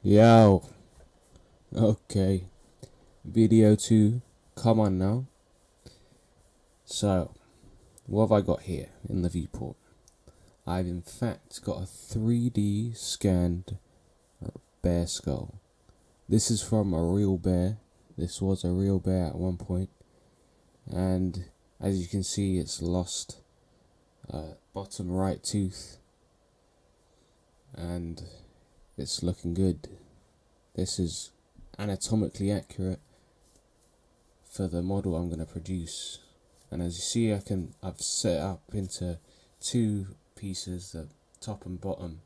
Yo, okay. Video 2, come on now. So, what have I got here in the viewport? I've in fact got a 3D scanned bear skull. This is from a real bear. This was a real bear at one point. And as you can see, it's lost bottom right tooth. And it's looking good. This is anatomically accurate for the model I'm going to produce. And as you see, I've set it up into two pieces, the top and bottom.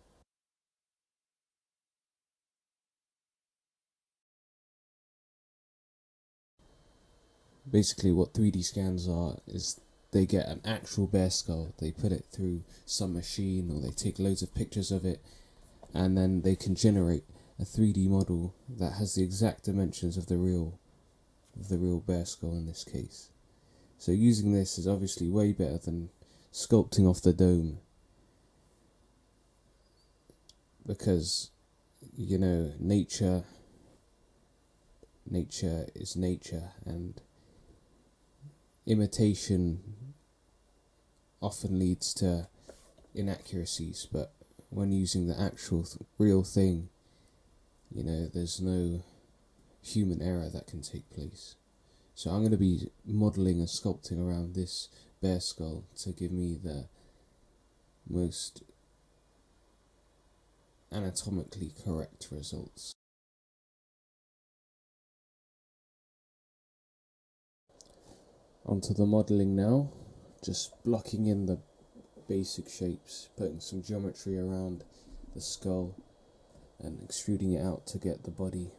Basically what 3D scans are is they get an actual bear skull, they put it through some machine or they take loads of pictures of it, and then they can generate a 3D model that has the exact dimensions of the real bear skull in this case. So using this is obviously way better than sculpting off the dome, because nature is nature, and imitation often leads to inaccuracies, but when using the actual real thing, there's no human error that can take place. So I'm going to be modelling and sculpting around this bear skull to give me the most anatomically correct results. Onto the modelling now, just blocking in the basic shapes, putting some geometry around the skull and extruding it out to get the body.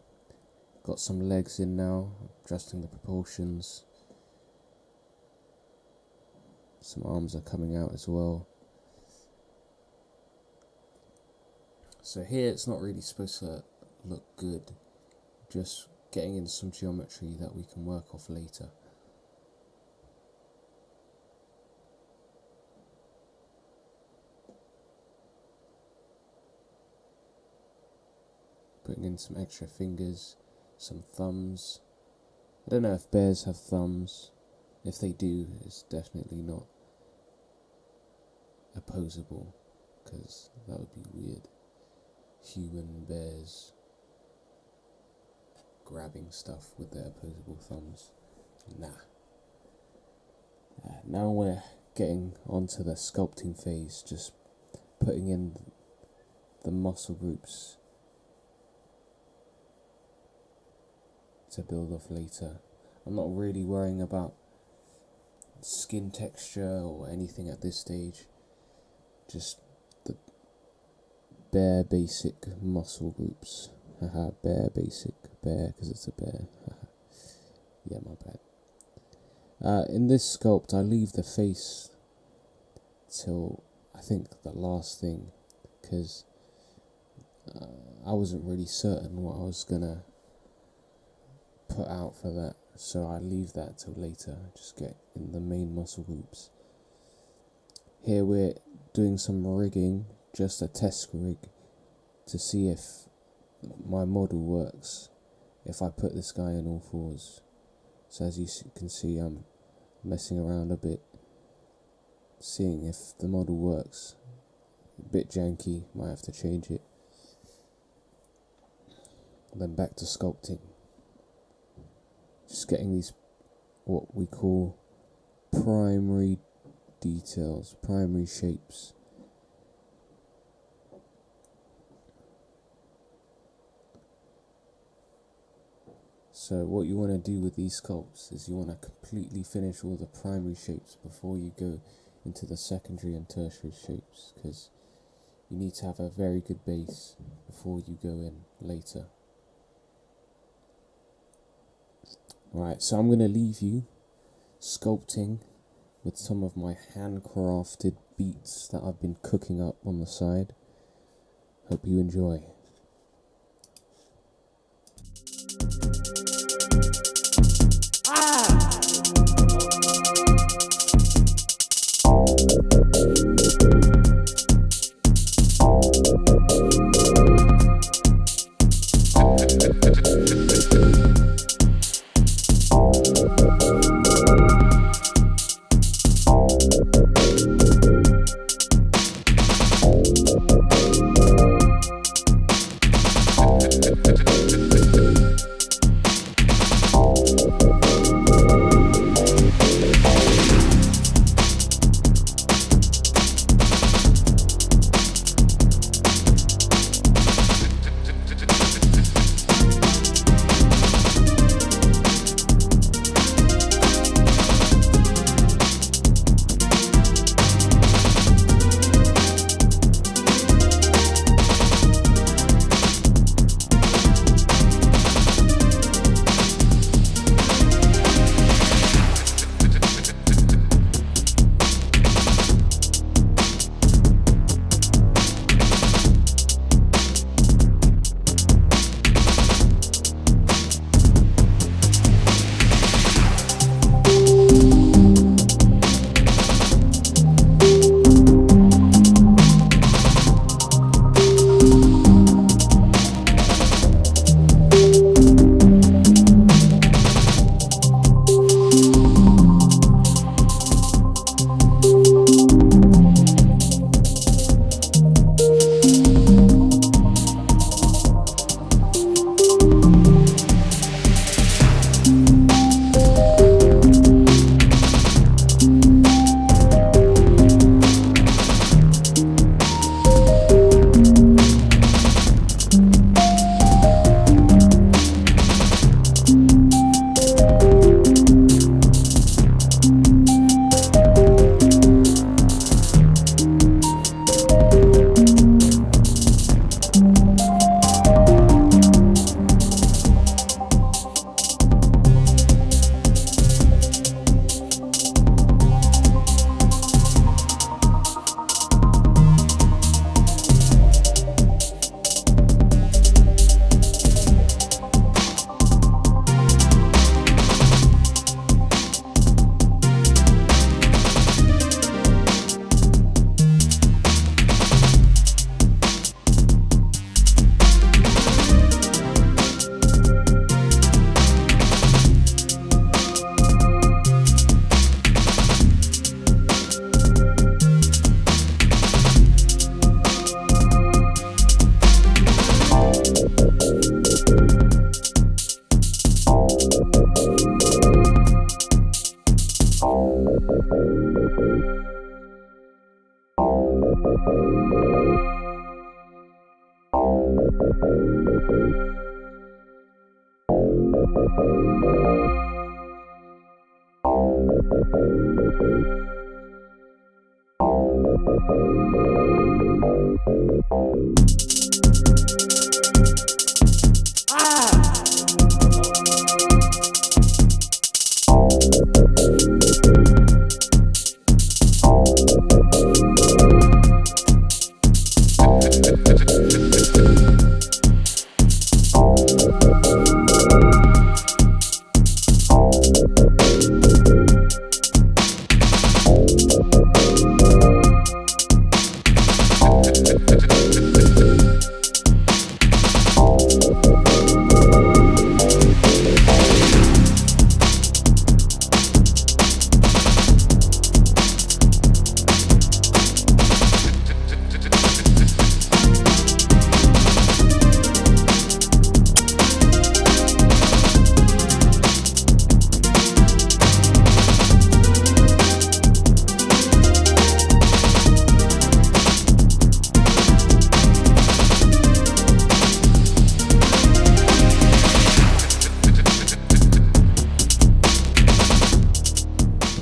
Got some legs in now, adjusting the proportions. Some arms are coming out as well. So here it's not really supposed to look good, just getting in some geometry that we can work off later. Putting in some extra fingers, some thumbs. I don't know if bears have thumbs. If they do, it's definitely not opposable, because that would be weird. Human bears grabbing stuff with their opposable thumbs. Nah. Now we're getting onto the sculpting phase, just putting in the muscle groups to build off later. I'm not really worrying about skin texture or anything at this stage, just the bare basic muscle groups. Haha, bare basic, bare because it's a bear. Yeah, my bad. In this sculpt I leave the face till I think the last thing, because I wasn't really certain what I was gonna put out for that, so I leave that till later. Just get in the main muscle groups. Here we're doing some rigging, just a test rig, to see if my model works if I put this guy in all fours. So as you can see, I'm messing around a bit, seeing if the model works. A bit janky, might have to change it. Then back to sculpting. Just getting these, what we call primary details, primary shapes. So what you want to do with these sculpts is you want to completely finish all the primary shapes before you go into the secondary and tertiary shapes, because you need to have a very good base before you go in later. Right, so I'm going to leave you sculpting with some of my handcrafted beats that I've been cooking up on the side. Hope you enjoy.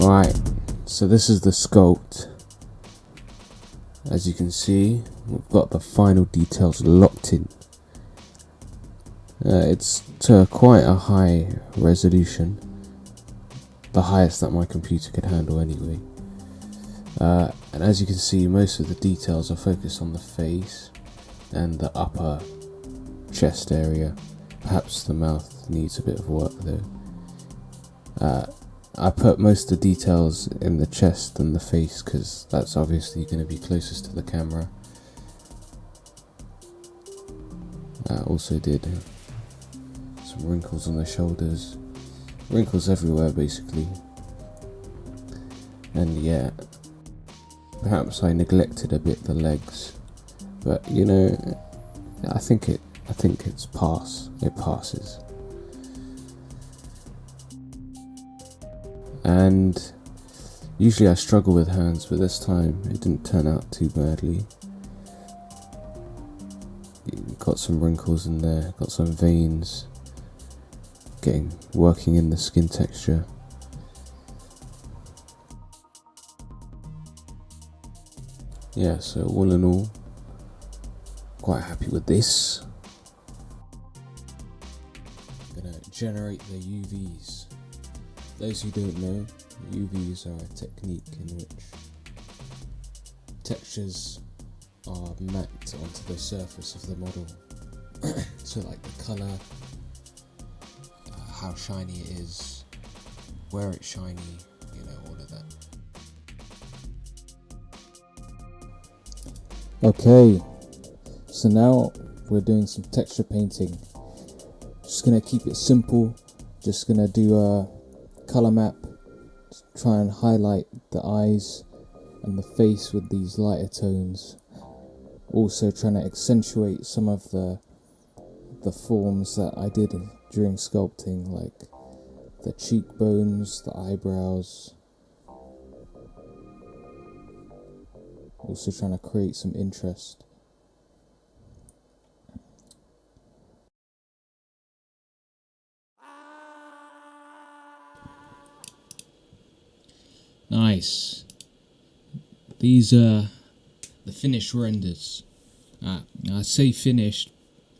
Right, so this is the sculpt. As you can see, we've got the final details locked in. It's to quite a high resolution, the highest that my computer could handle anyway. And as you can see, most of the details are focused on the face and the upper chest area. Perhaps the mouth needs a bit of work though. I put most of the details in the chest and the face because that's obviously going to be closest to the camera. I also did some wrinkles on the shoulders, wrinkles everywhere basically. And yeah, perhaps I neglected a bit the legs, but you know, I think it passes. And usually I struggle with hands, but this time it didn't turn out too badly. Got some wrinkles in there, got some veins, working in the skin texture. Yeah, so all in all, quite happy with this. I'm gonna generate the UVs. Those who don't know, UVs are a technique in which textures are mapped onto the surface of the model. So like the colour, how shiny it is, where it's shiny, you know, all of that. Okay, so now we're doing some texture painting. Just gonna keep it simple, just gonna do a color map, try and highlight the eyes and the face with these lighter tones. Also trying to accentuate some of the forms that I did during sculpting, like the cheekbones, the eyebrows. Also trying to create some interest. Nice. These are the finished renders. Now I say finished,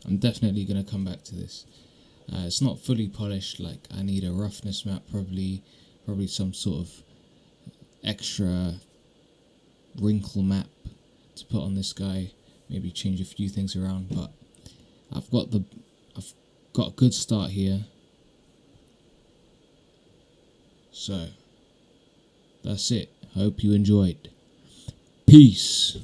I'm definitely going to come back to this. It's not fully polished, like I need a roughness map, probably some sort of extra wrinkle map to put on this guy, maybe change a few things around, but I've got a good start here. So that's it. Hope you enjoyed. Peace.